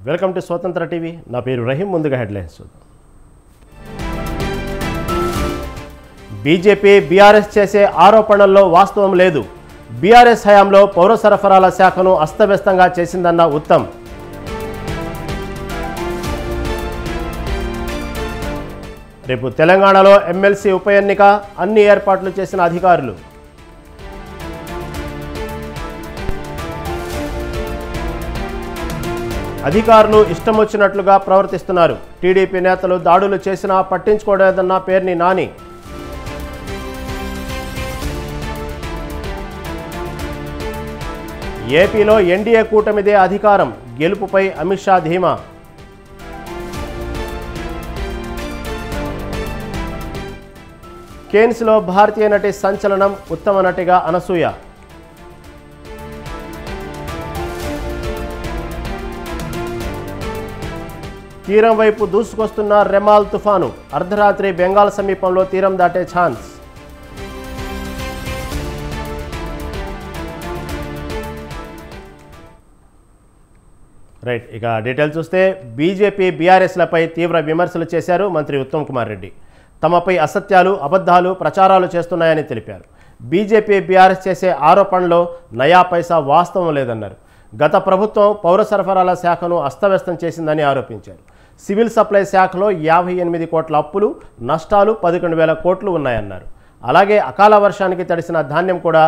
Welcome to స్వతంత్ర TV. నా పేరు రహీం. ముందుగా హెడ్లైన్స్ చూద్దాం. బీజేపీ బీఆర్ఎస్ చేసే ఆరోపణల్లో వాస్తవం లేదు. బీఆర్ఎస్ హయాంలో పౌర సరఫరాల శాఖను అస్తవ్యస్తంగా చేసిందన్న ఉత్తమ్. రేపు తెలంగాణలో ఎమ్మెల్సీ ఉప ఎన్నిక, అన్ని ఏర్పాట్లు చేసిన అధికారులు. అధికారులు ఇష్టం వచ్చినట్లుగా ప్రవర్తిస్తున్నారు. టీడీపీ నేతలు దాడులు చేసినా పట్టించుకోలేదన్న పేర్ని నాని. ఏపీలో ఎన్డీఏ కూటమిదే అధికారం, గెలుపుపై అమిత్ షా ధీమా. కేన్స్లో భారతీయ నటి సంచలనం, ఉత్తమ నటిగా అనసూయ. తీరం వైపు దూసుకొస్తున్న రెమాల్ తుఫాను, అర్ధరాత్రి బెంగాల్ సమీపంలో తీరం దాటే ఛాన్స్. రైట్, ఇక డీటెయిల్స్ చూస్తే బీజేపీ బీఆర్ఎస్లపై తీవ్ర విమర్శలు చేశారు మంత్రి ఉత్తమ్ కుమార్ రెడ్డి. తమపై అసత్యాలు, అబద్ధాలు ప్రచారాలు చేస్తున్నాయని తెలిపారు. బీజేపీ బీఆర్ఎస్ చేసే ఆరోపణలో నయా పైసా వాస్తవం లేదన్నారు. గత ప్రభుత్వం పౌర సరఫరాల శాఖను అస్తవ్యస్తం చేసిందని ఆరోపించారు. సివిల్ సప్లై శాఖలో 58 కోట్ల అప్పులు, నష్టాలు 11,000 కోట్లు ఉన్నాయన్నారు. అలాగే అకాల వర్షానికి తడిసిన ధాన్యం కూడా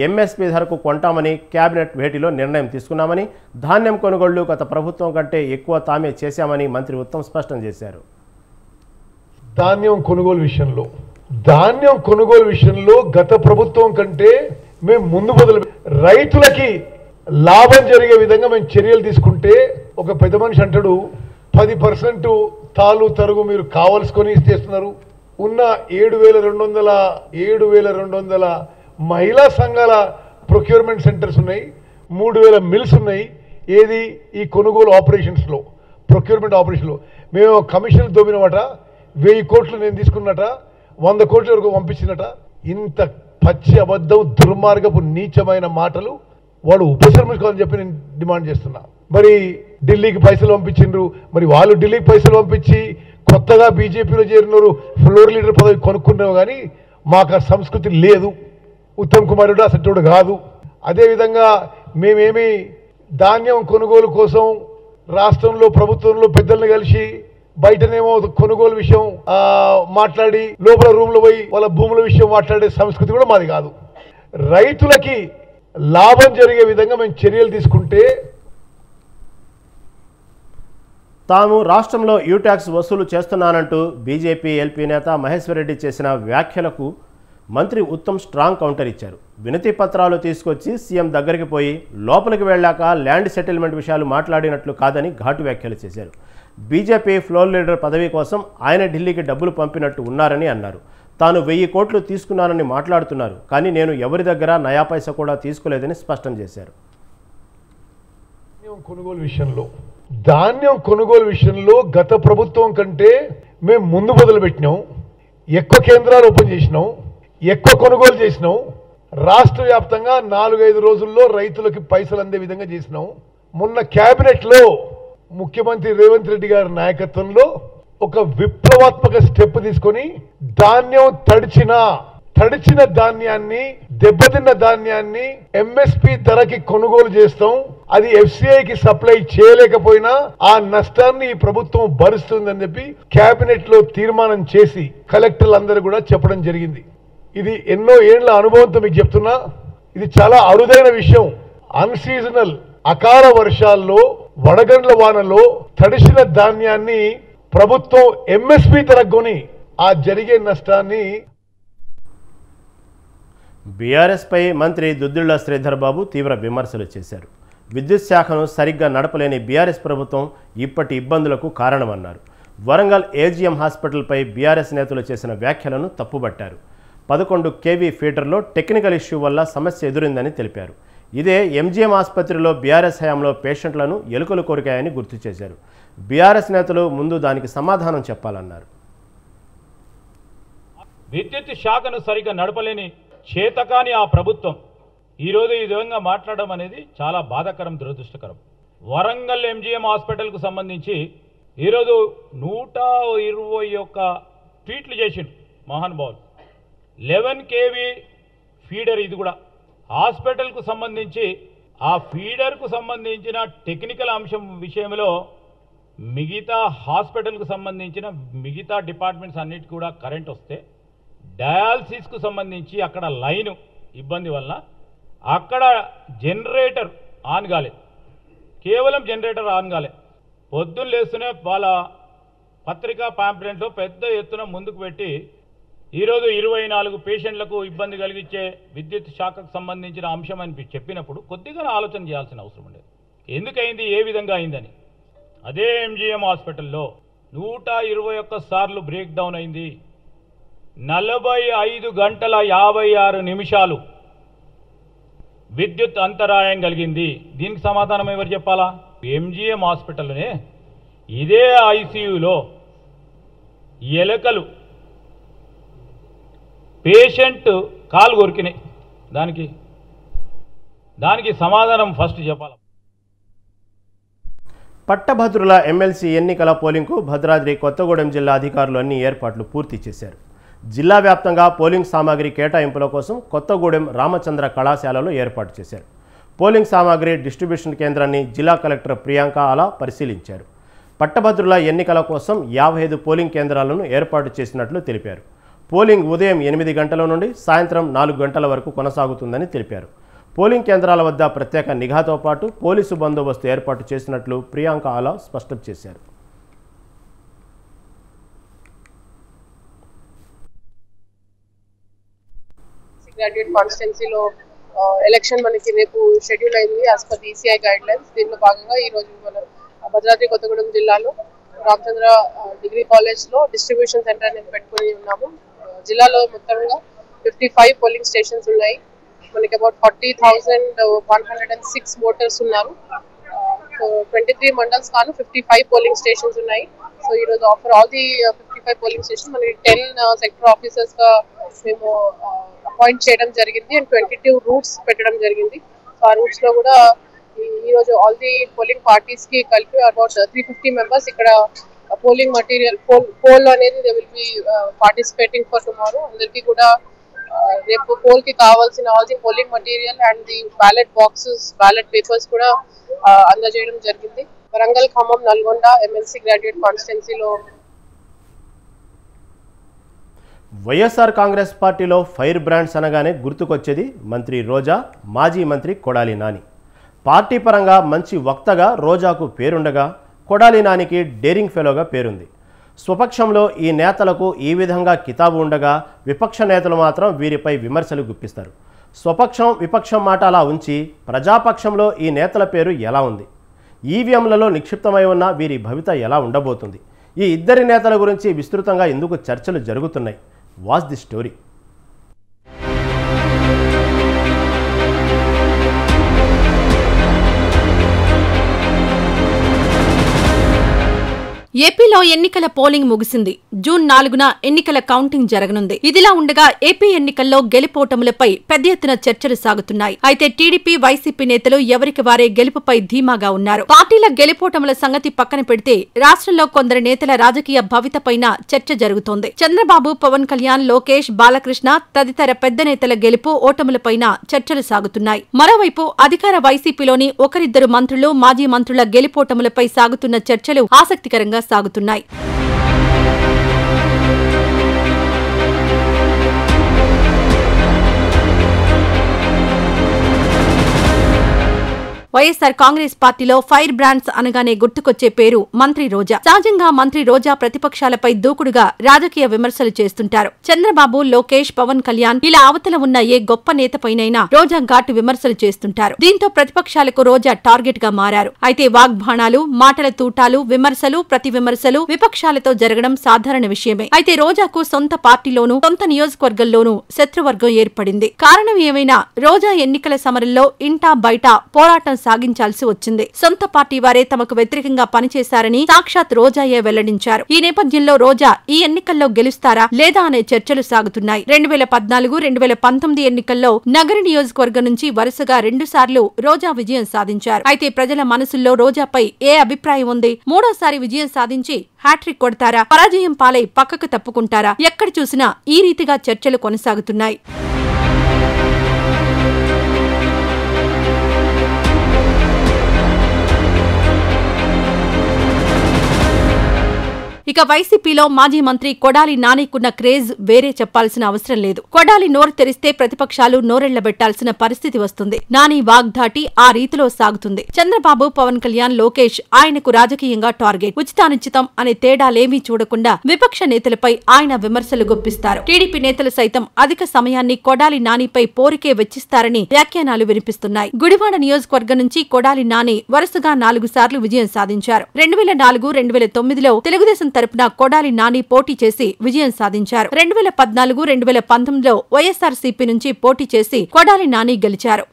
ఎంఎస్పీ ధరకు కొంటామని కేబినెట్ భేటీలో నిర్ణయం తీసుకున్నామని, ధాన్యం కొనుగోళ్లు గత ప్రభుత్వం కంటే ఎక్కువ తామే చేశామని మంత్రి ఉత్తమ్ స్పష్టం చేశారు. ధాన్యం కొనుగోలు విషయంలో గత ప్రభుత్వం కంటే మేము ముందు రైతులకి లాభం జరిగే విధంగా మేము చర్యలు తీసుకుంటే, ఒక పెద్ద మనిషి అంటాడు 10% తాలు తరుగు మీరు కావలసుకొని ఇస్తున్నారు. ఉన్న 7,200 మహిళా సంఘాల ప్రొక్యూర్మెంట్ సెంటర్స్ ఉన్నాయి, 3,000 మిల్స్ ఉన్నాయి. ఏది ఈ కొనుగోలు ఆపరేషన్స్లో, ప్రొక్యూర్మెంట్ ఆపరేషన్లో మేము కమిషన్లు దోబినమాట, 1000 కోట్లు నేను తీసుకున్నట, 100 కోట్ల వరకు పంపించినట. ఇంత పచ్చి అబద్ధం, దుర్మార్గపు నీచమైన మాటలు వాడు ఉపసంహరించుకోవాలని చెప్పి నేను డిమాండ్ చేస్తున్నా. మరి ఢిల్లీకి పైసలు పంపించిండ్రు, మరి వాళ్ళు ఢిల్లీకి పైసలు పంపించి కొత్తగా బీజేపీలో చేరినారు, ఫ్లోర్ లీడర్ పదవి కొనుక్కున్నావు. కానీ మాకు ఆ సంస్కృతి లేదు. ఉత్తమ్ కుమార్ రెడ్డి అసలు కాదు. అదేవిధంగా మేమేమి ధాన్యం కొనుగోలు కోసం రాష్ట్రంలో ప్రభుత్వంలో పెద్దల్ని కలిసి బయటనేమో కొనుగోలు విషయం మాట్లాడి లోపల రూమ్లో పోయి వాళ్ళ భూముల విషయం మాట్లాడే సంస్కృతి కూడా మాది కాదు. రైతులకి లాభం జరిగే విధంగా మేము చర్యలు తీసుకుంటే, తాము రాష్ట్రంలో యూట్యాక్స్ వసూలు చేస్తున్నానంటూ బీజేపీ ఎల్పీ నేత మహేశ్వర్ రెడ్డి చేసిన వ్యాఖ్యలకు మంత్రి ఉత్తమ్ స్ట్రాంగ్ కౌంటర్ ఇచ్చారు. వినతి పత్రాలు తీసుకొచ్చి సీఎం దగ్గరికి పోయి లోపలికి వెళ్ళాక ల్యాండ్ సెటిల్మెంట్ విషయాలు మాట్లాడినట్లు కాదని ఘాటు వ్యాఖ్యలు చేశారు. బీజేపీ ఫ్లోర్ లీడర్ పదవి కోసం ఆయన ఢిల్లీకి డబ్బులు పంపినట్టు ఉన్నారని అన్నారు. తాను 1000 కోట్లు తీసుకున్నానని మాట్లాడుతున్నారు, కానీ నేను ఎవరి దగ్గర నయా పైసా కూడా తీసుకోలేదని స్పష్టం చేశారు. ధాన్యం కొనుగోలు విషయంలో గత ప్రభుత్వం కంటే మేము ముందు మొదలుపెట్టినాం. ఎక్కువ కేంద్రాలు ఓపెన్ చేసినాం, ఎక్కువ కొనుగోలు చేసినాం. రాష్ట్ర వ్యాప్తంగా 4-5 రోజుల్లో రైతులకి పైసలు అందే విధంగా చేసినాం. మొన్న కేబినెట్లో ముఖ్యమంత్రి రేవంత్ రెడ్డి గారి నాయకత్వంలో ఒక విప్లవాత్మక స్టెప్ తీసుకొని ధాన్యం తడిచిన ధాన్యాన్ని, దెబ్బతిన్న ధాన్యాన్ని ఎంఎస్పీ ధరకి కొనుగోలు చేస్తాం. అది ఎఫ్సిఐకి సప్లై చేయలేకపోయినా ఆ నష్టాన్ని ఈ ప్రభుత్వం భరిస్తుందని చెప్పి కేబినెట్ లో తీర్మానం చేసి కలెక్టర్లందరూ కూడా చెప్పడం జరిగింది. ఇది ఎన్నో ఏళ్ల అనుభవంతో మీకు చెప్తున్నా, ఇది చాలా అరుదైన విషయం. అన్సీజనల్ అకాల వర్షాల్లో, వడగండ్ల వానలో తడిసిన ధాన్యాన్ని ప్రభుత్వం ఎంఎస్పీ ధరకు కొని ఆ జరిగే నష్టాన్ని. బీఆర్ఎస్పై మంత్రి దుద్దిళ్ల శ్రీధర్ బాబు తీవ్ర విమర్శలు చేశారు. విద్యుత్ శాఖను సరిగ్గా నడపలేని బీఆర్ఎస్ ప్రభుత్వం ఇప్పటి ఇబ్బందులకు కారణమన్నారు. వరంగల్ ఏజీఎం హాస్పిటల్పై బీఆర్ఎస్ నేతలు చేసిన వ్యాఖ్యలను తప్పుబట్టారు. 11 kV ఫీడర్లో టెక్నికల్ ఇష్యూ వల్ల సమస్య ఎదురైందని తెలిపారు. ఇదే ఎంజీఎం ఆసుపత్రిలో బీఆర్ఎస్ హయాంలో పేషెంట్లను ఎలుకలు కొరికాయని గుర్తు చేశారు. బీఆర్ఎస్ నేతలు ముందు దానికి సమాధానం చెప్పాలన్నారు. విద్యుత్ శాఖను సరిగ్గా నడపలేని చేతకాని ఆ ప్రభుత్వం ఈరోజు ఈ విధంగా మాట్లాడడం అనేది చాలా బాధాకరం, దురదృష్టకరం. వరంగల్ ఎంజీఎం హాస్పిటల్కు సంబంధించి ఈరోజు 121 ట్వీట్లు చేసిండు మహానుభావులు. 11 kV ఫీడర్, ఇది కూడా హాస్పిటల్కు సంబంధించి ఆ ఫీడర్కు సంబంధించిన టెక్నికల్ అంశం విషయంలో మిగతా హాస్పిటల్కు సంబంధించిన మిగతా డిపార్ట్మెంట్స్ అన్నిటికీ కూడా కరెంట్ వస్తే డయాలసిస్కు సంబంధించి అక్కడ లైను ఇబ్బంది వలన అక్కడ జనరేటర్ ఆన్ కాలేదు, కేవలం జనరేటర్ ఆన్ కాలేదు. పొద్దున్న లేస్తూనే వాళ్ళ పత్రికా పాంప్లెంట్లో పెద్ద ఎత్తున ముందుకు పెట్టి ఈరోజు 24 పేషెంట్లకు ఇబ్బంది కలిగించే విద్యుత్ శాఖకు సంబంధించిన అంశం అని చెప్పినప్పుడు కొద్దిగా ఆలోచన చేయాల్సిన అవసరం ఉండేది. ఎందుకైంది, ఏ విధంగా అయిందని. అదే ఎంజీఎం హాస్పిటల్లో 121 సార్లు బ్రేక్ డౌన్ అయింది. 45 గంటల 56 నిమిషాలు విద్యుత్ అంతరాయం కలిగింది. దీనికి సమాధానం ఎవరు చెప్పాలా? ఎంజీఎం హాస్పిటల్లోనే ఇదే ఐసీయూలో ఎలకలు పేషెంట్ కాలు కొరికినాయి. దానికి సమాధానం ఫస్ట్ చెప్పాలి. పట్టభద్రుల ఎమ్మెల్సీ ఎన్నికల పోలింగ్కు భద్రాద్రి కొత్తగూడెం జిల్లా అధికారులు అన్ని ఏర్పాట్లు పూర్తి చేశారు. జిల్లా వ్యాప్తంగా పోలింగ్ సామాగ్రి కేటాయింపుల కోసం కొత్తగూడెం రామచంద్ర కళాశాలలో ఏర్పాటు చేశారు. పోలింగ్ సామాగ్రి డిస్ట్రిబ్యూషన్ కేంద్రాన్ని జిల్లా కలెక్టర్ ప్రియాంక ఆలా పరిశీలించారు. పట్టభద్రుల ఎన్నికల కోసం 55 పోలింగ్ కేంద్రాలను ఏర్పాటు చేసినట్లు తెలిపారు. పోలింగ్ ఉదయం 8 గంటల నుండి సాయంత్రం 4 గంటల వరకు కొనసాగుతుందని తెలిపారు. పోలింగ్ కేంద్రాల వద్ద ప్రత్యేక నిఘాతో పాటు పోలీసు బందోబస్తు ఏర్పాటు చేసినట్లు ప్రియాంక ఆలా స్పష్టం చేశారు. గ్రాడ్యుయేట్ కాన్స్టిట్యున్సీలో ఎలక్షన్ మనకి రేపు షెడ్యూల్ అయింది as per ECI guide lines. దీనిలో భాగంగా ఈరోజు మన భద్రాద్రి కొత్తగూడెం జిల్లాలో రామచంద్ర డిగ్రీ కాలేజ్లో డిస్ట్రిబ్యూషన్ సెంటర్ అనేది పెట్టుకుని ఉన్నాము. జిల్లాలో మొత్తంగా 55 పోలింగ్ స్టేషన్స్ ఉన్నాయి. మనకి అబౌట్ 40,106 ఓటర్స్ ఉన్నారు. సో 23 మండల్స్ కాను 55 పోలింగ్ స్టేషన్స్ ఉన్నాయి. సో ఈరోజు offer all the 55 polling station మనకి 10 సెక్టర్ ఆఫీసర్స్ గా మేము అపాయింట్ చేయడం జరిగింది అండ్ 22 రూట్స్ పెట్టడం జరిగింది. సో ఆ రూట్స్ లో కూడా ఈరోజు ఆల్ ది పోలింగ్ పార్టీస్ కి కలిపి అబౌట్ 350 మెంబర్స్ ఇక్కడ పోలింగ్ మటీరియల్ పోల్ అనేది they will be participating for tomorrow. అందరికీ కూడా రేపు పోల్ కి కావాల్సిన all the polling material and the ballot boxes, ballot papers కూడా అందజేయడం జరిగింది. వరంగల్, ఖమ్మం, నల్గొండ ఎమ్మెల్సీ గ్రాడ్యుయేట్ కాన్స్టిట్యున్సీలో వైఎస్ఆర్ కాంగ్రెస్ పార్టీలో ఫైర్ బ్రాండ్స్ అనగానే గుర్తుకొచ్చేది మంత్రి రోజా, మాజీ మంత్రి కొడాలి నాని. పార్టీ పరంగా మంచి వక్తగా రోజాకు పేరుండగా కొడాలి నానికి డేరింగ్ ఫెలోగా పేరుంది. స్వపక్షంలో ఈ నేతలకు ఈ విధంగా కితాబు ఉండగా విపక్ష నేతలు మాత్రం వీరిపై విమర్శలు గుప్పిస్తారు. స్వపక్షం విపక్షం మాట అలా ఉంచి ప్రజాపక్షంలో ఈ నేతల పేరు ఎలా ఉంది, ఈవీఎంలలో నిక్షిప్తమై ఉన్న వీరి భవిత ఎలా ఉండబోతుంది, ఈ ఇద్దరి నేతల గురించి విస్తృతంగా ఎందుకు చర్చలు జరుగుతున్నాయి? Watch the story. ఏపీలో ఎన్నికల పోలింగ్ ముగిసింది. జూన్ 4న ఎన్నికల కౌంటింగ్ జరగనుంది. ఇదిలా ఉండగా ఏపీ ఎన్నికల్లో గెలుపోటములపై పెద్ద ఎత్తున చర్చలు సాగుతున్నాయి. అయితే టీడీపీ, వైసీపీ నేతలు ఎవరికి వారే గెలుపుపై ధీమాగా ఉన్నారు. పార్టీల గెలుపోటముల సంగతి పక్కన పెడితే రాష్ట్రంలో కొందరు నేతల రాజకీయ భవితపైన చర్చ జరుగుతోంది. చంద్రబాబు, పవన్ కళ్యాణ్, లోకేష్, బాలకృష్ణ తదితర పెద్ద నేతల గెలుపు ఓటములపైన చర్చలు సాగుతున్నాయి. మరోవైపు అధికార వైసీపీలోని ఒకరిద్దరు మంత్రులు, మాజీ మంత్రుల గెలుపోటములపై సాగుతున్న చర్చలు ఆసక్తికరంగా సాగుతున్నాయి. వైఎస్ఆర్ కాంగ్రెస్ పార్టీలో ఫైర్ బ్రాండ్స్ అనగానే గుర్తుకొచ్చే పేరు మంత్రి రోజా. సహజంగా మంత్రి రోజా ప్రతిపక్షాలపై దూకుడుగా రాజకీయ విమర్శలు చేస్తుంటారు. చంద్రబాబు, లోకేష్, పవన్ కళ్యాణ్ ఇలా అవతల ఉన్న ఏ గొప్ప నేతపైనైనా రోజా ఘాటు విమర్శలు చేస్తుంటారు. దీంతో ప్రతిపక్షాలకు రోజా టార్గెట్ గా మారారు. అయితే వాగ్బాణాలు, మాటల తూటాలు, విమర్శలు, ప్రతి విమర్శలు విపక్షాలతో జరగడం సాధారణ విషయమే. అయితే రోజాకు సొంత పార్టీలోనూ సొంత నియోజకవర్గంలోనూ శత్రువర్గం ఏర్పడింది. కారణం ఏమైనా రోజా ఎన్నికల సమరంలో ఇంటా బయట పోరాటం సాగించాల్సి వచ్చింది. సొంత పార్టీ వారే తమకు వ్యతిరేకంగా పనిచేశారని సాక్షాత్ రోజాయే వెల్లడించారు. ఈ నేపథ్యంలో రోజా ఈ ఎన్నికల్లో గెలుస్తారా లేదా అనే చర్చలు సాగుతున్నాయి. 2014-2019 ఎన్నికల్లో నగర నియోజకవర్గం నుంచి వరుసగా 2 సార్లు రోజా విజయం సాధించారు. అయితే ప్రజల మనసుల్లో రోజాపై ఏ అభిప్రాయం ఉంది? మూడోసారి విజయం సాధించి హ్యాట్రిక్ కొడతారా? పరాజయం పాలై పక్కకు తప్పుకుంటారా? ఎక్కడ చూసినా ఈ రీతిగా చర్చలు కొనసాగుతున్నాయి. ఇక వైసీపీలో మాజీ మంత్రి కొడాలి నానికున్న క్రేజ్ వేరే చెప్పాల్సిన అవసరం లేదు. కొడాలి నోరు తెరిస్తే ప్రతిపక్షాలు నోరెళ్లబెట్టాల్సిన పరిస్థితి వస్తుంది. నాని వాగ్దాటి ఆ రీతిలో సాగుతుంది. చంద్రబాబు, పవన్ కళ్యాణ్, లోకేష్ ఆయనకు రాజకీయంగా టార్గెట్. ఉచితానుచితం అనే తేడాలేమీ చూడకుండా విపక్ష నేతలపై ఆయన విమర్శలు గుప్పిస్తారు. టీడీపీ నేతలు సైతం అధిక సమయాన్ని కొడాలి నానిపై పోరికే వెచ్చిస్తారని వ్యాఖ్యానాలు వినిపిస్తున్నాయి. గుడివాడ నియోజకవర్గం నుంచి కొడాలి నాని వరుసగా 4 సార్లు విజయం సాధించారు. 2004-2009లో తెలుగుదేశం తరపున కొడాలి నాని పోటీ చేసి విజయం సాధించారు. 2014-2019లో వైఎస్ఆర్సీపీ నుంచి పోటీ చేసి కొడాలి నాని గెలిచారు.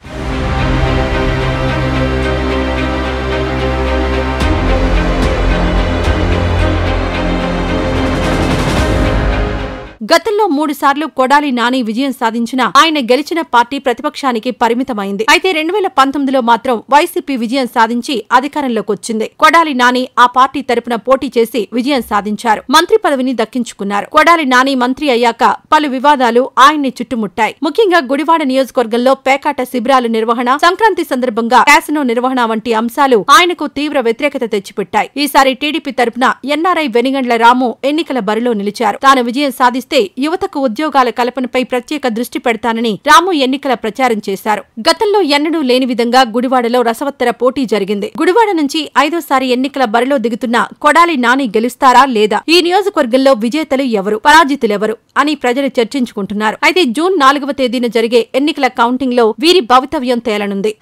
గతంలో 3 సార్లు కొడాలి నాని విజయం సాధించినా ఆయన గెలిచిన పార్టీ ప్రతిపక్షానికి పరిమితమైంది. అయితే 2019లో మాత్రం వైసీపీ విజయం సాధించి అధికారంలోకి వచ్చింది. కొడాలి నాని ఆ పార్టీ తరపున పోటీ చేసి విజయం సాధించారు. మంత్రి పదవిని దక్కించుకున్నారు. కొడాలి నాని మంత్రి అయ్యాక పలు వివాదాలు ఆయన్ని చుట్టుముట్టాయి. ముఖ్యంగా గుడివాడ నియోజకవర్గంలో పేకాట శిబిరాల నిర్వహణ, సంక్రాంతి సందర్భంగా క్యాసినో నిర్వహణ వంటి అంశాలు ఆయనకు తీవ్ర వ్యతిరేకత తెచ్చిపెట్టాయి. ఈసారి టీడీపీ తరపున ఎన్ఆర్ఐ వెనిగండ్ల రాము ఎన్నికల బరిలో నిలిచారు. తాను విజయం సాధిస్తే యువతకు ఉద్యోగాల కల్పనపై ప్రత్యేక దృష్టి పెడతానని రాము ఎన్నికల ప్రచారం చేశారు. గతంలో ఎన్నడూ లేని విధంగా గుడివాడలో రసవత్తర పోటీ జరిగింది. గుడివాడ నుంచి 5వసారి ఎన్నికల బరిలో దిగుతున్న కొడాలి నాని గెలుస్తారా లేదా? ఈ నియోజకవర్గంలో విజేతలు ఎవరు, పరాజితులెవరు అని ప్రజలు చర్చించుకుంటున్నారు. అయితే జూన్ 4వ తేదీన జరిగే ఎన్నికల కౌంటింగ్ లో వీరి భవితవ్యం తేలనుంది.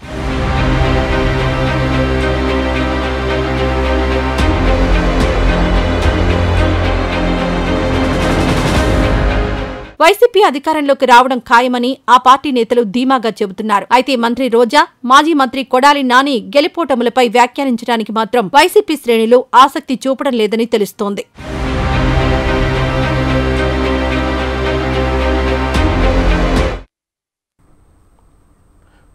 వైసీపీ అధికారంలోకి రావడం ఖాయమని ఆ పార్టీ నేతలు ధీమాగా చెబుతున్నారు. అయితే మంత్రి రోజా, మాజీ మంత్రి కొడాలి నాని గెలుపోటములపై వ్యాఖ్యానించడానికి మాత్రం వైసీపీ శ్రేణులు ఆసక్తి చూపడం లేదని తెలుస్తోంది.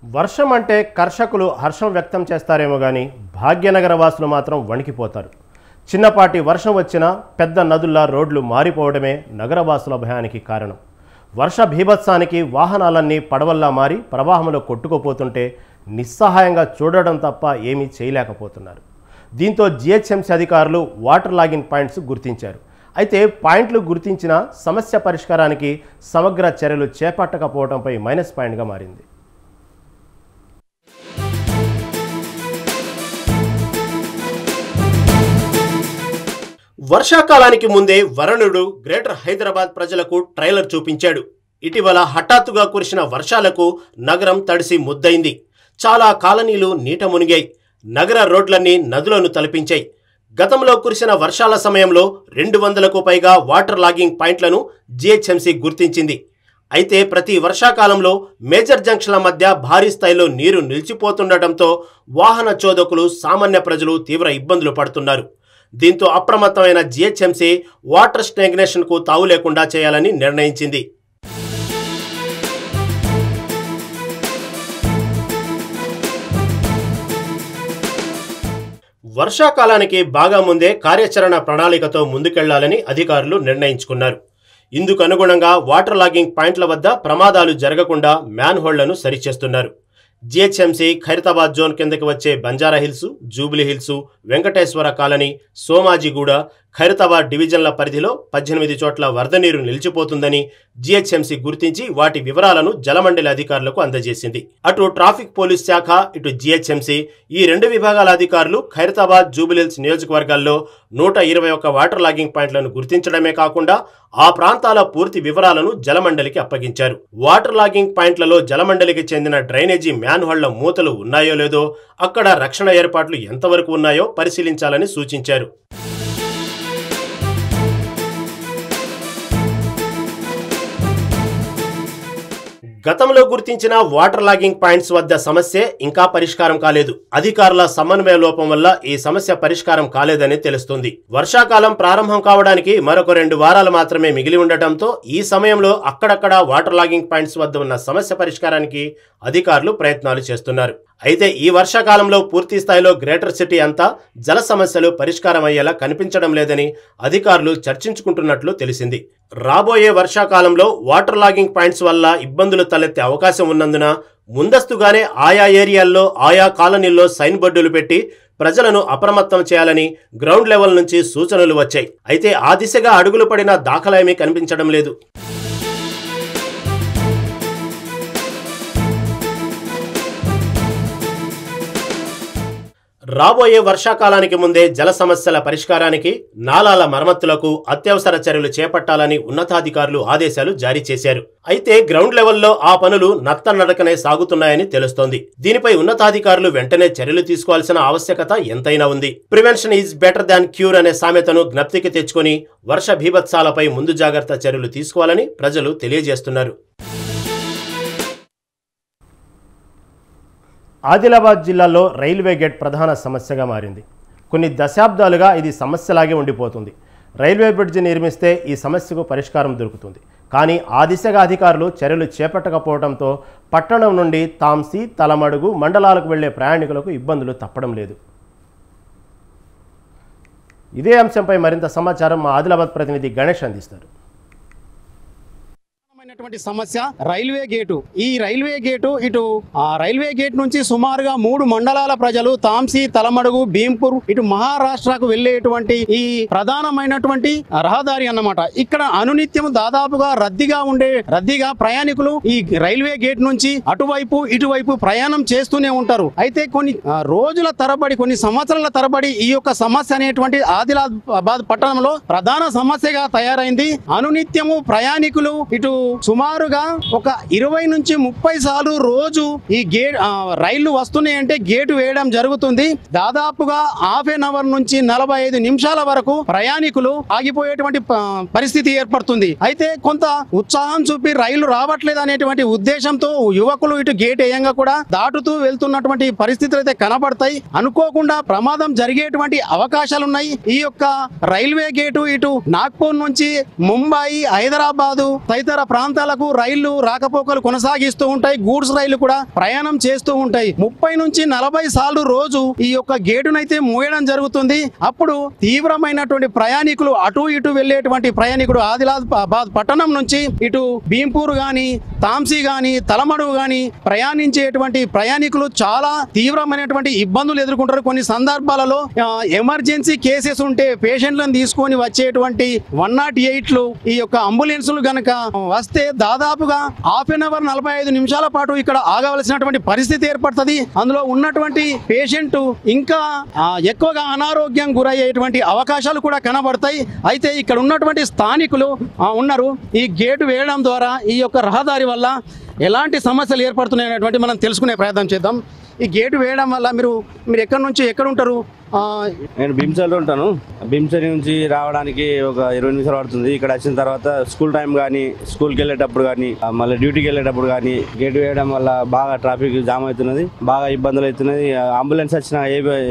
వర్షం అంటే కర్షకులు హర్షం వ్యక్తం చేస్తారేమో గానీ భాగ్యనగర వాసులు మాత్రం వణికిపోతారు. చిన్నపాటి వర్షం వచ్చినా పెద్ద నదుల్లా రోడ్లు మారిపోవడమే నగరవాసుల భయానికి కారణం. వర్ష భీభత్సానికి వాహనాలన్నీ పడవల్లా మారి ప్రవాహంలో కొట్టుకుపోతుంటే నిస్సహాయంగా చూడడం తప్ప ఏమీ చేయలేకపోతున్నారు. దీంతో జిహెచ్ఎంసీ అధికారులు వాటర్ లాగిన్ పాయింట్స్ గుర్తించారు. అయితే పాయింట్లు గుర్తించిన సమస్య పరిష్కారానికి సమగ్ర చర్యలు చేపట్టకపోవడంపై మైనస్ పాయింట్గా మారింది. వర్షాకాలానికి ముందే వరుణుడు గ్రేటర్ హైదరాబాద్ ప్రజలకు ట్రైలర్ చూపించాడు. ఇటీవల హఠాత్తుగా కురిసిన వర్షాలకు నగరం తడిసి ముద్దయింది. చాలా కాలనీలు నీట మునిగాయి. నగర రోడ్లన్నీ నదులను తలపించాయి. గతంలో కురిసిన వర్షాల సమయంలో 200కు పైగా వాటర్ లాగింగ్ పాయింట్లను జిహెచ్ఎంసీ గుర్తించింది. అయితే ప్రతి వర్షాకాలంలో మేజర్ జంక్షన్ల మధ్య భారీ స్థాయిలో నీరు నిలిచిపోతుండటంతో వాహన చోదకులు, సామాన్య ప్రజలు తీవ్ర ఇబ్బందులు పడుతున్నారు. దీంతో అప్రమత్తమైన జిహెచ్ఎంసీ వాటర్ స్టాగ్నేషన్కు తావు లేకుండా చేయాలని నిర్ణయించింది. వర్షాకాలానికి బాగా ముందే కార్యాచరణ ప్రణాళికతో ముందుకెళ్లాలని అధికారులు నిర్ణయించుకున్నారు. ఇందుకు అనుగుణంగా వాటర్ లాగింగ్ పాయింట్ల వద్ద ప్రమాదాలు జరగకుండా మ్యాన్ హోళ్లను సరిచేస్తున్నారు. జిహెచ్ఎంసీ ఖైరతాబాద్ జోన్ కిందకి వచ్చే బంజారా హిల్స్, జూబ్లీ హిల్స్, వెంకటేశ్వర కాలనీ, సోమాజిగూడ, ఖైరతాబాద్ డివిజన్ల పరిధిలో 18 చోట్ల వరద నీరు నిలిచిపోతుందని జిహెచ్ఎంసీ గుర్తించి వాటి వివరాలను జలమండలి అధికారులకు అందజేసింది. అటు ట్రాఫిక్ పోలీస్ శాఖ, ఇటు జిహెచ్ఎంసీ ఈ 2 విభాగాల అధికారులు ఖైరతాబాద్, జూబ్లీహిల్స్ నియోజకవర్గాల్లో 121 వాటర్ లాగింగ్ పాయింట్లను గుర్తించడమే కాకుండా ఆ ప్రాంతాల పూర్తి వివరాలను జలమండలికి అప్పగించారు. వాటర్ లాగింగ్ పాయింట్లలో జలమండలికి చెందిన డ్రైనేజీ మ్యాన్ హోళ్ల మూతలు ఉన్నాయో లేదో, అక్కడ రక్షణ ఏర్పాట్లు ఎంతవరకు ఉన్నాయో పరిశీలించాలని సూచించారు. గతంలో గుర్తించిన వాటర్ లాగింగ్ పాయింట్స్ వద్ద సమస్య ఇంకా పరిష్కారం కాలేదు. అధికారుల సమన్వయ లోపం వల్ల ఈ సమస్య పరిష్కారం కాలేదని తెలుస్తుంది. వర్షాకాలం ప్రారంభం కావడానికి మరొక 2 వారాలు మాత్రమే మిగిలి ఉండటంతో ఈ సమయంలో అక్కడక్కడ వాటర్ లాగింగ్ పాయింట్స్ వద్ద ఉన్న సమస్య పరిష్కారానికి అధికారులు ప్రయత్నాలు చేస్తున్నారు. అయితే ఈ వర్షాకాలంలో పూర్తి స్థాయిలో గ్రేటర్ సిటీ అంతా జల సమస్యలు పరిష్కారం అయ్యేలా కనిపించడం లేదని అధికారులు చర్చించుకుంటున్నట్లు తెలిసింది. రాబోయే వర్షాకాలంలో వాటర్ లాగింగ్ పాయింట్స్ వల్ల ఇబ్బందులు తలెత్తే అవకాశం ఉన్నందున ముందస్తుగానే ఆయా ఏరియాల్లో ఆయా కాలనీల్లో సైన్ బోర్డులు పెట్టి ప్రజలను అప్రమత్తం చేయాలని గ్రౌండ్ లెవెల్ నుంచి సూచనలు వచ్చాయి. అయితే ఆ దిశగా అడుగులు పడిన దాఖలేమీ కనిపించడం లేదు. రాబోయే వర్షాకాలానికి ముందే జల సమస్యల పరిష్కారానికి, నాలాల మరమ్మతులకు అత్యవసర చర్యలు చేపట్టాలని ఉన్నతాధికారులు ఆదేశాలు జారీ చేశారు. అయితే గ్రౌండ్ లెవెల్లో ఆ పనులు నత్తనడకనే సాగుతున్నాయని తెలుస్తోంది. దీనిపై ఉన్నతాధికారులు వెంటనే చర్యలు తీసుకోవాల్సిన ఆవశ్యకత ఎంతైనా ఉంది. Prevention is better than cure అనే సామెతను జ్ఞప్తికి తెచ్చుకొని వర్ష భీభత్సాలపై ముందు జాగ్రత్త చర్యలు తీసుకోవాలని ప్రజలు తెలియజేస్తున్నారు. ఆదిలాబాద్ జిల్లాలో రైల్వే గేట్ ప్రధాన సమస్యగా మారింది. కొన్ని దశాబ్దాలుగా ఇది సమస్యలాగే ఉండిపోతుంది. రైల్వే బ్రిడ్జ్ నిర్మిస్తే ఈ సమస్యకు పరిష్కారం దొరుకుతుంది. కానీ ఆ దిశగా అధికారులు చర్యలు చేపట్టకపోవడంతో పట్టణం నుండి తాంసీ, తలమడుగు మండలాలకు వెళ్లే ప్రయాణికులకు ఇబ్బందులు తప్పడం లేదు. ఇదే అంశంపై మరింత సమాచారం మా ఆదిలాబాద్ ప్రతినిధి గణేష్ అందిస్తారు. సమస్య రైల్వే గేటు. ఈ రైల్వే గేటు ఇటు రైల్వే గేట్ నుంచి సుమారుగా 3 మండలాల ప్రజలు తాంసీ, తలమడుగు, భీంపూర్ ఇటు మహారాష్ట్రకు వెళ్లేటువంటి ఈ ప్రధానమైనటువంటి రహదారి అన్నమాట. ఇక్కడ అనునిత్యం దాదాపుగా రద్దీగా ప్రయాణికులు ఈ రైల్వే గేట్ నుంచి అటువైపు ఇటువైపు ప్రయాణం చేస్తూనే ఉంటారు. అయితే కొన్ని రోజుల తరబడి, కొన్ని సంవత్సరాల తరబడి ఈ యొక్క సమస్య అనేటువంటి ఆదిలాబాద్ పట్టణంలో ప్రధాన సమస్యగా తయారైంది. అనునిత్యము ప్రయాణికులు ఇటు సుమారుగా ఒక 20 నుంచి 30 సార్లు రోజు ఈ గేట్ రైళ్లు వస్తున్నాయంటే గేటు వేయడం జరుగుతుంది. దాదాపుగా హాఫ్ ఎన్ అవర్ నుంచి 45 నిమిషాల వరకు ప్రయాణికులు ఆగిపోయేటువంటి పరిస్థితి ఏర్పడుతుంది. అయితే కొంత ఉత్సాహం చూపి రైలు రావట్లేదు అనేటువంటి ఉద్దేశంతో యువకులు ఇటు గేట్ వేయంగా కూడా దాటుతూ వెళ్తున్నటువంటి పరిస్థితులు అయితే కనబడతాయి. అనుకోకుండా ప్రమాదం జరిగేటువంటి అవకాశాలున్నాయి. ఈ యొక్క రైల్వే గేటు ఇటు నాగ్పూర్ నుంచి ముంబై, హైదరాబాదు తదితర ప్రాంతాలకు రైళ్లు రాకపోకలు కొనసాగిస్తూ ఉంటాయి. గూడ్స్ రైళ్లు కూడా ప్రయాణం చేస్తూ ఉంటాయి. 30 నుంచి 40 సార్లు రోజు ఈ యొక్క గేటునైతే మూయడం జరుగుతుంది. అప్పుడు తీవ్రమైనటువంటి ప్రయాణికులు అటు ఇటు వెళ్లేటువంటి ప్రయాణికుడు ఆదిలాబాద్ పట్టణం నుంచి ఇటు భీంపూర్ గాని, తాంసీ గాని, తలమడుగు గాని ప్రయాణించేటువంటి ప్రయాణికులు చాలా తీవ్రమైనటువంటి ఇబ్బందులు ఎదుర్కొంటారు. కొన్ని సందర్భాలలో ఎమర్జెన్సీ కేసెస్ ఉంటే పేషెంట్లను తీసుకొని వచ్చేటువంటి 108లు ఈ యొక్క అంబులెన్సులు గనక వస్తే దాదాపుగా హాఫ్ ఎన్ అవర్ 45 నిమిషాల పాటు ఇక్కడ ఆగవలసినటువంటి పరిస్థితి ఏర్పడుతుంది. అందులో ఉన్నటువంటి పేషెంట్ ఇంకా ఎక్కువగా అనారోగ్యం గురయ్యేటువంటి అవకాశాలు కూడా కనబడతాయి. అయితే ఇక్కడ ఉన్నటువంటి స్థానికులు ఉన్నారు. ఈ గేటు వేయడం ద్వారా ఈ యొక్క రహదారి వల్ల ఎలాంటి సమస్యలు ఏర్పడుతున్నాయి అనేటువంటి మనం తెలుసుకునే ప్రయత్నం చేద్దాం. ఈ గేటు వేయడం వల్ల మీరు ఎక్కడి నుంచి ఎక్కడ ఉంటారు? నేను భీమ్సలో ఉంటాను. భీమ్సరి నుంచి రావడానికి ఒక 20 నిమిషాలు పడుతుంది. ఇక్కడ వచ్చిన తర్వాత స్కూల్ టైం కానీ, స్కూల్కి వెళ్ళేటప్పుడు కానీ, మళ్ళీ డ్యూటీకి వెళ్ళేటప్పుడు కానీ గేట్ వేయడం వల్ల బాగా ట్రాఫిక్ జామ్ అవుతున్నది, బాగా ఇబ్బందులు అవుతున్నది. అంబులెన్స్ వచ్చినా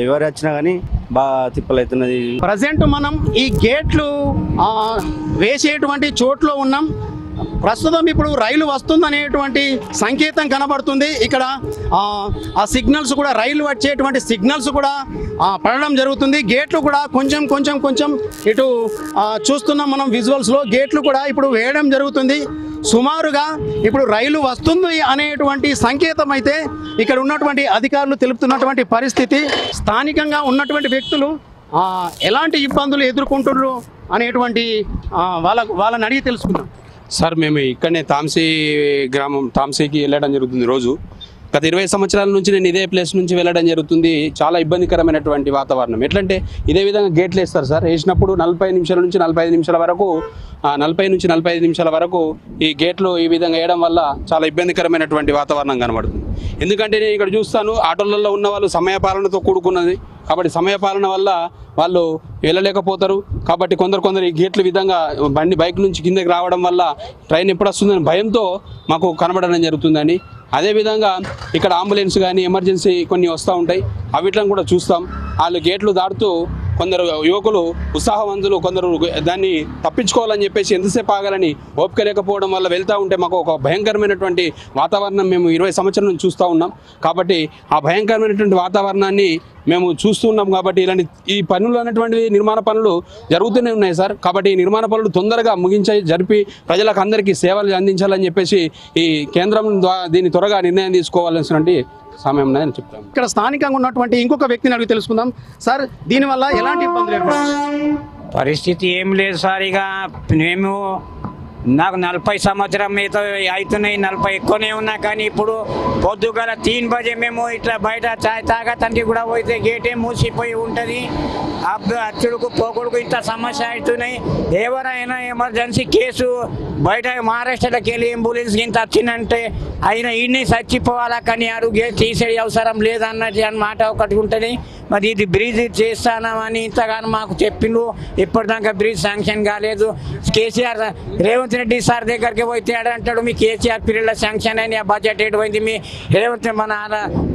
ఎవరు వచ్చినా కానీ బాగా తిప్పలు అవుతున్నది. ప్రజెంట్ మనం ఈ గేట్లు వేసేటువంటి చోట్లో ఉన్నాం. ప్రస్తుతం ఇప్పుడు రైలు వస్తుందనేటువంటి సంకేతం కనబడుతుంది. ఇక్కడ ఆ సిగ్నల్స్ కూడా, రైలు వచ్చేటువంటి సిగ్నల్స్ కూడా పడడం జరుగుతుంది. గేట్లు కూడా కొంచెం ఇటు చూస్తున్నాం మనం విజువల్స్లో. గేట్లు కూడా ఇప్పుడు వేయడం జరుగుతుంది. సుమారుగా ఇప్పుడు రైలు వస్తుంది అనేటువంటి సంకేతం అయితే ఇక్కడ ఉన్నటువంటి అధికారులు తెలుపుతున్నటువంటి పరిస్థితి. స్థానికంగా ఉన్నటువంటి వ్యక్తులు ఎలాంటి ఇబ్బందులు ఎదుర్కొంటున్నారు అనేటువంటి వాళ్ళని అడిగి తెలుసుకుందాం. సార్, మేము ఇక్కడనే తాంసీ గ్రామం, తాంసీకి వెళ్ళడం జరుగుతుంది రోజు. గత 20 సంవత్సరాల నుంచి నేను ఇదే ప్లేస్ నుంచి వెళ్ళడం జరుగుతుంది. చాలా ఇబ్బందికరమైనటువంటి వాతావరణం. ఎట్లంటే ఇదే విధంగా గేట్లు వేస్తారు సార్, వేసినప్పుడు 40 నిమిషాల నుంచి 45 నిమిషాల వరకు 40 నుంచి 45 నిమిషాల వరకు ఈ గేట్లు ఈ విధంగా వేయడం వల్ల చాలా ఇబ్బందికరమైనటువంటి వాతావరణం కనబడుతుంది. ఎందుకంటే నేను ఇక్కడ చూస్తాను, ఆటోలలో ఉన్న వాళ్ళు సమయపాలనతో కూడుకున్నది కాబట్టి సమయపాలన వల్ల వాళ్ళు వెళ్ళలేకపోతారు. కాబట్టి కొందరు ఈ గేట్ల విధంగా బైక్ నుంచి కిందకి రావడం వల్ల ట్రైన్ ఎప్పుడు వస్తుందని భయంతో మాకు కనబడడం జరుగుతుందండి. అదేవిధంగా ఇక్కడ అంబులెన్స్ కానీ ఎమర్జెన్సీ కొన్ని వస్తూ ఉంటాయి, అవిట్లను కూడా చూస్తాం. వాళ్ళు గేట్లు దాటుతూ కొందరు యువకులు ఉత్సాహవంతులు కొందరు దాన్ని తప్పించుకోవాలని చెప్పేసి ఎంతసేపు ఆగాలని ఓపిక లేకపోవడం వల్ల వెళ్తూ ఉంటే మాకు ఒక భయంకరమైనటువంటి వాతావరణం మేము 20 సంవత్సరాల నుంచి చూస్తూ ఉన్నాం. కాబట్టి ఆ భయంకరమైనటువంటి వాతావరణాన్ని మేము చూస్తూ ఉన్నాం. కాబట్టి ఇలాంటి ఈ పనులు అనేటువంటివి నిర్మాణ పనులు జరుగుతూనే ఉన్నాయి సార్. కాబట్టి ఈ నిర్మాణ పనులు తొందరగా జరిపి ప్రజలకు అందరికీ సేవలు అందించాలని చెప్పేసి ఈ కేంద్రం దీన్ని త్వరగా నిర్ణయం తీసుకోవాల్సినటువంటి సమయం నేను చెప్తాను. ఇక్కడ స్థానికంగా ఉన్నటువంటి ఇంకొక వ్యక్తిని అడిగి తెలుసుకుందాం. సార్, దీనివల్ల ఎలాంటి ఇబ్బందులు ఏర్పడవచ్చు? పరిస్థితి ఏం లేదు సార్. ఇక మేము నాకు 40 సంవత్సరం అయితే అవుతున్నాయి, 40 ఎక్కువనే ఉన్నా. కానీ ఇప్పుడు పొద్దుగల 3 బజే మేము ఇట్లా బయట చాయ్ తాగటానికి కూడా పోతే గేటే మూసిపోయి ఉంటుంది. అచ్చుడుకు పోకుడుకు ఇంత సమస్య అవుతున్నాయి. ఎవరైనా ఎమర్జెన్సీ కేసు బయట మహారాష్ట్రలోకి వెళ్ళి అంబులెన్స్ ఇంత వచ్చిందంటే అయినా ఇన్ని చచ్చిపోవాలా, కానీ ఆరు గేట్ తీసేది అవసరం లేదన్నది అన్నమాట ఒకటి ఉంటుంది. మరి ఇది బ్రిడ్జ్ చేస్తానని ఇంతగానో మాకు చెప్పిండు, ఇప్పటిదాకా బ్రిడ్జ్ శాంక్షన్ కాలేదు. కేసీఆర్ రేవంత్ రెడ్డి సార్ దగ్గరికి పోతే అంటాడు మీ కేసీఆర్ పీరియడ్లో శాంక్షన్ అయిన బడ్జెట్ ఏడు పోయింది, మీ రేవంత్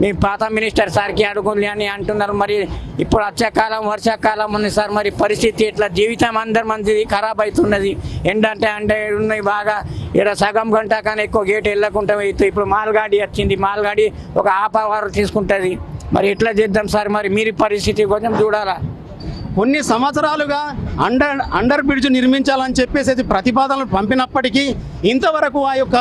మీ పాత మినిస్టర్ సార్కి అడుగులి అని అంటున్నారు. మరి ఇప్పుడు వచ్చాకాలం వర్షాకాలం ఉంది సార్, మరి పరిస్థితి ఇట్లా జీవితం అందరి మందిది ఖరాబ్ అవుతున్నది. ఏంటంటే ఉన్నాయి బాగా ఇక్కడ సగం గంట కానీ ఎక్కువ గేట్ వెళ్ళకుండా ఇప్పుడు మాల్గాడి వచ్చింది, మాల్గాడి ఒక హాఫ్ అవర్ తీసుకుంటుంది. మరి ఎట్లా చేద్దాం సార్? మరి మీరు పరిస్థితి కొంచెం చూడాలా. కొన్ని సంవత్సరాలుగా అండర్ బ్రిడ్జ్ నిర్మించాలని చెప్పేసి ప్రతిపాదనలు పంపినప్పటికీ ఇంతవరకు ఆ యొక్క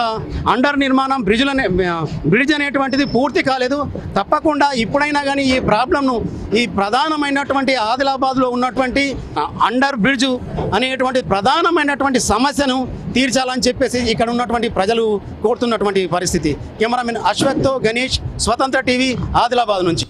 అండర్ నిర్మాణం బ్రిడ్జ్ అనేటువంటిది పూర్తి కాలేదు. తప్పకుండా ఇప్పుడైనా కానీ ఈ ప్రాబ్లంను, ఈ ప్రధానమైనటువంటి ఆదిలాబాద్లో ఉన్నటువంటి అండర్ బ్రిడ్జ్ అనేటువంటి ప్రధానమైనటువంటి సమస్యను తీర్చాలని చెప్పేసి ఇక్కడ ఉన్నటువంటి ప్రజలు కోరుతున్నటువంటి పరిస్థితి. కెమెరామెన్ అశ్వత్తో గణేష్, స్వతంత్ర టీవీ, ఆదిలాబాద్ నుంచి.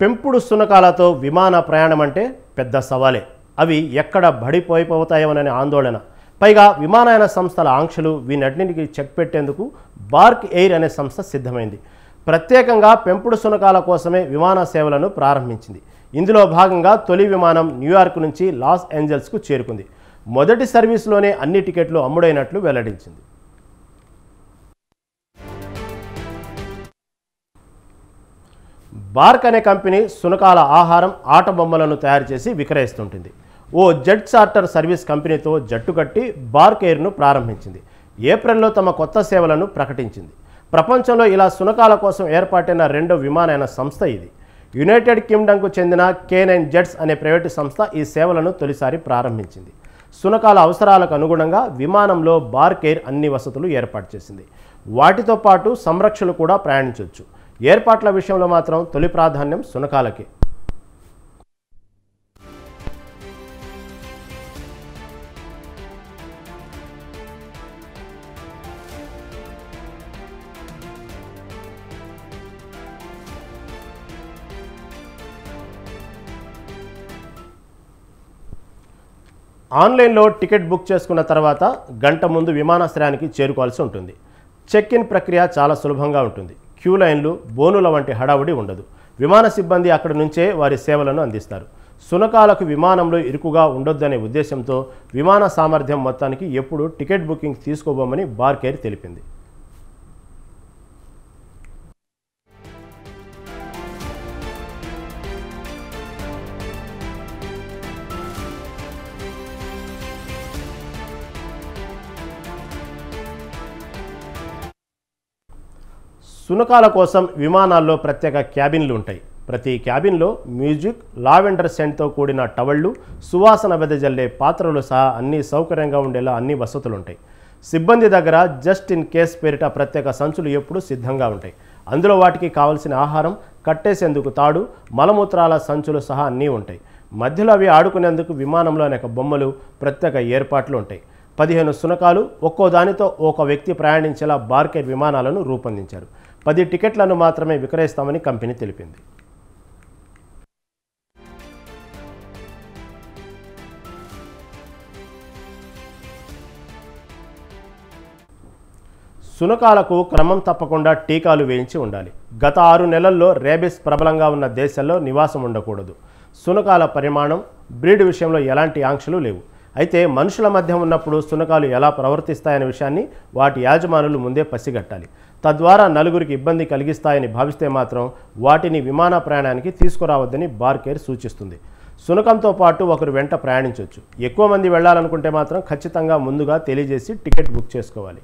పెంపుడు సునకాలతో విమాన ప్రయాణం అంటే పెద్ద సవాలే. అవి ఎక్కడ బడిపోయిపోతాయోననే ఆందోళన. పైగా విమానయాన సంస్థల ఆంక్షలు వీనన్నింటికి చెక్ పెట్టేందుకు బార్క్ ఎయిర్ అనే సంస్థ సిద్ధమైంది. ప్రత్యేకంగా పెంపుడు సునకాల కోసమే విమాన సేవలను ప్రారంభించింది. ఇందులో భాగంగా తొలి విమానం న్యూయార్క్ నుంచి లాస్ ఏంజల్స్కు చేరుకుంది. మొదటి సర్వీసులోనే అన్ని టికెట్లు అమ్ముడైనట్లు వెల్లడించింది. బార్క్ అనే కంపెనీ సునకాల ఆహారం, ఆట బొమ్మలను తయారు చేసి విక్రయిస్తుంటుంది. ఓ జెట్ చార్టర్ సర్వీస్ కంపెనీతో జట్టు కట్టి బార్క్ ఎయిర్ను ప్రారంభించింది. ఏప్రిల్లో తమ కొత్త సేవలను ప్రకటించింది. ప్రపంచంలో ఇలా సునకాల కోసం ఏర్పాటైన రెండో విమానయాన సంస్థ ఇది. యునైటెడ్ కింగ్డమ్కు చెందిన K9 జెట్స్ అనే ప్రైవేటు సంస్థ ఈ సేవలను తొలిసారి ప్రారంభించింది. సునకాల అవసరాలకు అనుగుణంగా విమానంలో బార్క్ ఎయిర్ అన్ని వసతులు ఏర్పాటు చేసింది. వాటితో పాటు సంరక్షకులు కూడా ప్రయాణించవచ్చు. ఏర్పాట్ల విషయంలో మాత్రం తొలి ప్రాధాన్యం సునకాలకే. ఆన్లైన్లో టికెట్ బుక్ చేసుకున్న తర్వాత గంట ముందు విమానాశ్రయానికి చేరుకోవాల్సి ఉంటుంది. చెక్ ఇన్ ప్రక్రియ చాలా సులభంగా ఉంటుంది. క్యూ లైన్లు, బోనుల వంటి హడావుడి ఉండదు. విమాన సిబ్బంది అక్కడి నుంచే వారి సేవలను అందిస్తారు. సునకాలకు విమానంలో ఇరుకుగా ఉండొద్దనే ఉద్దేశంతో విమాన సామర్థ్యం మొత్తానికి ఎప్పుడు టికెట్ బుకింగ్ తీసుకోబోమని బార్క్ ఎయిర్ తెలిపింది. సునకాల కోసం విమానాల్లో ప్రత్యేక క్యాబిన్లు ఉంటాయి. ప్రతి క్యాబిన్లో మ్యూజిక్, లావెండర్ సెంట్తో కూడిన టవళ్ళు, సువాసన వెదజల్లే పాత్రలు సహా అన్ని సౌకర్యంగా ఉండేలా అన్ని వసతులు ఉంటాయి. సిబ్బంది దగ్గర జస్ట్ ఇన్ కేస్ పేరిట ప్రత్యేక సంచులు ఎప్పుడూ సిద్ధంగా ఉంటాయి. అందులో వాటికి కావలసిన ఆహారం, కట్టేసేందుకు తాడు, మలమూత్రాల సంచులు సహా అన్నీ ఉంటాయి. మధ్యలో అవి ఆడుకునేందుకు విమానంలో అనేక బొమ్మలు, ప్రత్యేక ఏర్పాట్లు ఉంటాయి. 15 సునకాలు ఒక్కో దానితో ఒక వ్యక్తి ప్రయాణించేలా బార్కేర్ విమానాలను రూపొందించారు. 10 టికెట్లను మాత్రమే విక్రయిస్తామని కంపెనీ తెలిపింది. సునకాలకు క్రమం తప్పకుండా టీకాలు వేయించి ఉండాలి. గత 6 నెలల్లో రేబిస్ ప్రబలంగా ఉన్న దేశాల్లో నివాసం ఉండకూడదు. సునకాల పరిమాణం, బ్రీడ్ విషయంలో ఎలాంటి ఆంక్షలు లేవు. అయితే మనుషుల మధ్య ఉన్నప్పుడు సునకాలు ఎలా ప్రవర్తిస్తాయనే విషయాన్ని వాటి యాజమానులు ముందే పసిగట్టాలి. తద్వారా నలుగురికి ఇబ్బంది కలిగిస్తాయని భావిస్తే మాత్రం వాటిని విమాన ప్రయాణానికి తీసుకురావద్దని బార్కేర్ సూచిస్తుంది. సునకంతో పాటు ఒకరు వెంట ప్రయాణించవచ్చు. ఎక్కువ మంది వెళ్లాలనుకుంటే మాత్రం ఖచ్చితంగా ముందుగా తెలియజేసి టికెట్ బుక్ చేసుకోవాలి.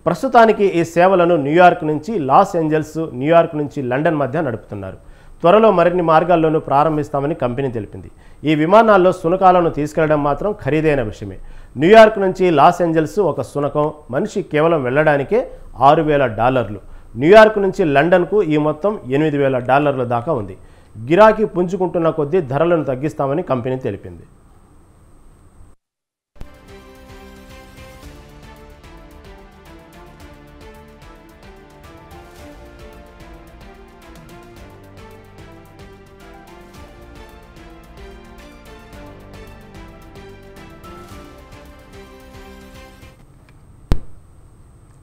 ప్రస్తుతానికి ఈ సేవలను న్యూయార్క్ నుంచి లాస్ ఏంజల్స్, న్యూయార్క్ నుంచి లండన్ మధ్య నడుపుతున్నారు. త్వరలో మరిన్ని మార్గాల్లోనూ ప్రారంభిస్తామని కంపెనీ తెలిపింది. ఈ విమానాల్లో సునకాలను తీసుకెళ్లడం మాత్రం ఖరీదైన విషయమే. న్యూయార్క్ నుంచి లాస్ ఏంజల్స్ ఒక సునకం మనిషి కేవలం వెళ్లడానికే $6,000. న్యూయార్క్ నుంచి లండన్కు ఈ మొత్తం $8,000 దాకా ఉంది. గిరాకీ పుంజుకుంటున్న కొద్దీ ధరలను తగ్గిస్తామని కంపెనీ తెలిపింది.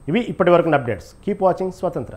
ఇవి ఇప్పటివరకు అప్డేట్స్. కీప్ వాచింగ్ స్వతంత్ర.